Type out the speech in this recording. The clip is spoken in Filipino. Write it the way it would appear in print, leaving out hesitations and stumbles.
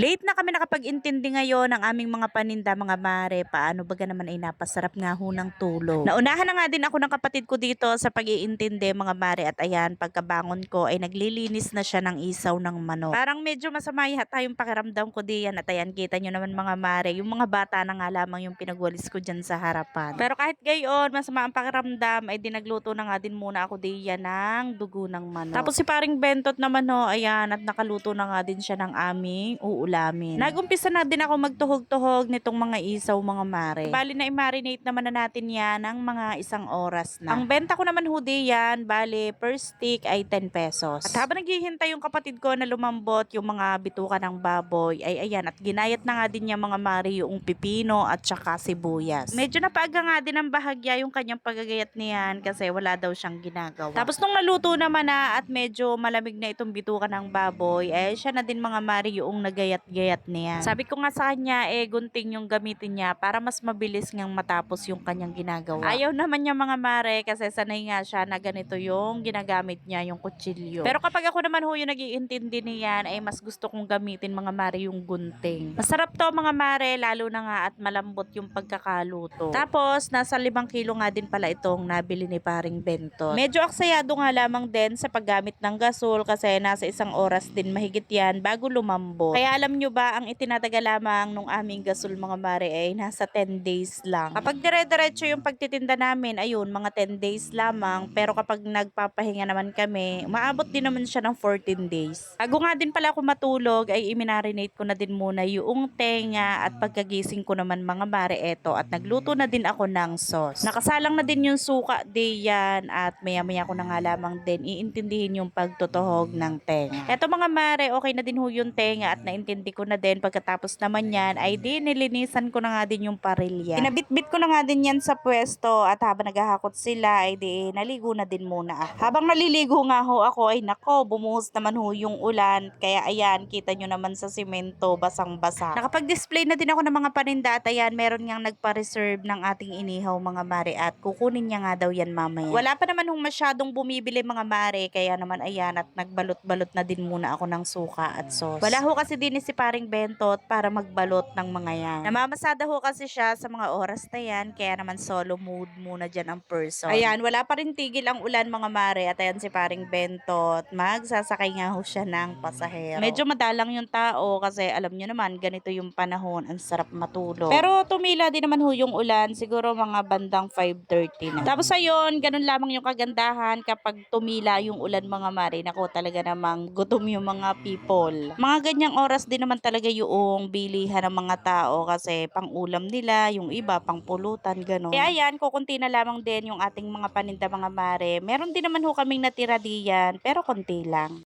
Late na kami nakapag-intindi ngayon ng aming mga paninda mga mare. Paano baga naman ay napasarap nga ho ng tulog. Naunahan na nga din ako ng kapatid ko dito sa pag-iintindi mga mare. At ayan, pagkabangon ko ay naglilinis na siya ng isaw ng manok. Parang medyo masama yata yung pakiramdam ko diyan. At ayan, kita nyo naman mga mare, yung mga bata na nga lamang yung pinagwalis ko dyan sa harapan. Pero kahit gayon, masama ang pakiramdam, ay dinagluto na nga din muna ako diyan ng dugo ng manok. Tapos si paring Bentot naman ho, ayan, at nakaluto na nga din siya ng aming uulamin. Nagumpisa na din ako magtuhog-tuhog nitong mga isaw mga mare. Bali na i-marinate naman na natin yan ng mga isang oras na. Ang benta ko naman hudi yan, bali per stick ay 10 pesos. At habang naghihintay yung kapatid ko na lumambot yung mga bituka ng baboy, ay ayan, at ginayat na nga din niya mga mare yung pipino at saka sibuyas. Medyo napaaga nga din ang bahagya yung kanyang pagagayat niyan kasi wala daw siyang ginagawa. Tapos nung naluto naman na at medyo malamig na itong bituka ng baboy, eh siya na din mga mare yung nagayat-gayat niya. Sabi ko nga sa kanya, gunting yung gamitin niya para mas mabilis ngang matapos yung kanyang ginagawa. Ayaw naman niya mga mare kasi sanay nga siya na ganito yung ginagamit niya, yung kutsilyo. Pero kapag ako naman ho yung nag-iintindi niyan, ay mas gusto kong gamitin mga mare yung gunting. Masarap to mga mare, lalo na nga at malambot yung pagkakaluto. Tapos, nasa 5 kilo nga din pala itong nabili ni paring Bentot. Medyo aksayado nga lamang din sa paggamit ng gasol kasi nasa 1 oras din mahigit yan bago lumambot. Kaya alam nyo ba, ang itinataga lamang nung aming gasol mga mare ay nasa 10 days lang. Kapag dire-diretso yung pagtitinda namin, ayun, mga 10 days lamang. Pero kapag nagpapahinga naman kami, maabot din naman siya ng 14 days. Bago nga din pala ako matulog, ay iminarinate ko na din muna yung tenga at pagkagising ko naman mga mare eto at nagluto na din ako ng sauce. Nakasalang na din yung suka diyan at maya-maya ko na nga lamang din iintindihin yung pagtutuhog ng tenga. Eto mga mare, okay na din ho yung tenga at naintindi ko na din. Pagkatapos naman yan ay nilinisan ko na nga din yung parilya. Pinabitbit ko na nga din yan sa pwesto at habang naghahakot sila ay naligo na din muna ako. Habang naliligo nga ho ako ay nako, bumuhos naman ho yung ulan. Kaya ayan, kita nyo naman sa simento, basang-basa. Nakapag-display na din ako ng mga paninda at ayan, meron ngang nagpa-reserve ng ating inihaw mga mare at kukunin niya nga daw yan mamaya. Wala pa naman hong masyadong bumibili mga mare, kaya naman ayan at nagbalot-balot na din muna ako ng suka at sauce. Wala ho kasi din si paring Bentot para magbalot ng mga yan. Namamasada ho kasi siya sa mga oras na yan, kaya naman solo mood muna dyan ang person. Ayan, wala pa rin tigil ang ulan mga mare at ayan si paring Bentot, magsasakay nga ho siya ng pasahero. Medyo madalang yung tao kasi alam nyo naman, ganito yung panahon, ang sarap matulog. Pero tumila din naman ho yung ulan, siguro mga bandang 5:30 na. Tapos ayun, ganun lamang yung kagandahan kapag tumila yung ulan mga mare. Nako, talaga namang gutom yung mga people. Mga ganyang oras din naman talaga yung bilihan ng mga tao kasi pang ulam nila, yung iba pang pulutan, ganun. Kaya ayan, kukunti na lamang din yung ating mga paninda mga mare. Meron din naman ho kaming natira diyan, pero konti lang.